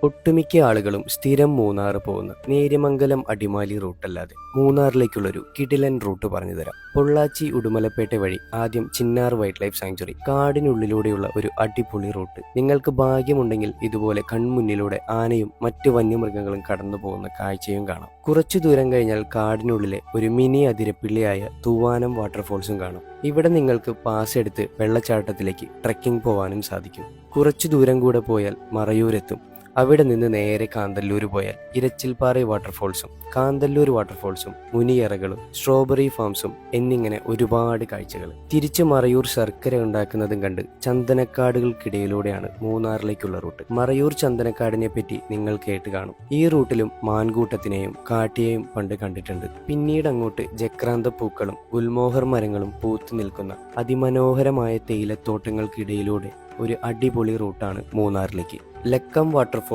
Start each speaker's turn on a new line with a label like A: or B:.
A: ഒട്ടുമിക്ക ആളുകളും സ്ഥിരം മൂന്നാർ പോകുന്ന നേര്യമംഗലം അടിമാലി റൂട്ടല്ലാതെ മൂന്നാറിലേക്കുള്ളൊരു കിടിലൻ റൂട്ട് പറഞ്ഞു തരാം. പൊള്ളാച്ചി ഉടുമലപ്പേട്ട വഴി ആദ്യം ചിന്നാർ വൈൽഡ് ലൈഫ് സാങ്ച്വറി, കാടിനുള്ളിലൂടെയുള്ള ഒരു അടിപൊളി റൂട്ട്. നിങ്ങൾക്ക് ഭാഗ്യമുണ്ടെങ്കിൽ ഇതുപോലെ കൺമുന്നിലൂടെ ആനയും മറ്റു വന്യമൃഗങ്ങളും കടന്നു പോകുന്ന കാഴ്ചയും കാണാം. കുറച്ചു ദൂരം കഴിഞ്ഞാൽ കാടിനുള്ളിലെ ഒരു മിനി അതിരപ്പിള്ളിയായ തൂവാനം വാട്ടർഫോൾസും കാണും. ഇവിടെ നിങ്ങൾക്ക് പാസ് എടുത്ത് വെള്ളച്ചാട്ടത്തിലേക്ക് ട്രെക്കിംഗ് പോവാനും സാധിക്കും. കുറച്ചു ദൂരം കൂടെ പോയാൽ മറയൂരെത്തും. അവിടെ നിന്ന് നേരെ കാന്തല്ലൂർ പോയാൽ ഇരച്ചിൽപ്പാറ വാട്ടർഫോൾസും കാന്തല്ലൂർ വാട്ടർഫോൾസും മുനിയറകളും സ്ട്രോബെറി ഫാംസും എന്നിങ്ങനെ ഒരുപാട് കാഴ്ചകൾ. തിരിച്ച് മറയൂർ ശർക്കര ഉണ്ടാക്കുന്നതും കണ്ട് ചന്ദനക്കാടുകൾക്കിടയിലൂടെയാണ് മൂന്നാറിലേക്കുള്ള റൂട്ട്. മറയൂർ ചന്ദനക്കാടിനെ പറ്റി നിങ്ങൾ കേട്ട് കാണും. ഈ റൂട്ടിലും മാൻകൂട്ടത്തിനെയും കാട്ടിയെയും പണ്ട് കണ്ടിട്ടുണ്ട്. പിന്നീട് അങ്ങോട്ട് ജക്രാന്ത പൂക്കളും ഗുൽമോഹർ മരങ്ങളും പൂത്തു നിൽക്കുന്ന അതിമനോഹരമായ തേയിലത്തോട്ടങ്ങൾക്കിടയിലൂടെ ഒരു അടിപൊളി റൂട്ടാണ് മൂന്നാറിലേക്ക്. ലക്കം വാട്ടർഫോൾ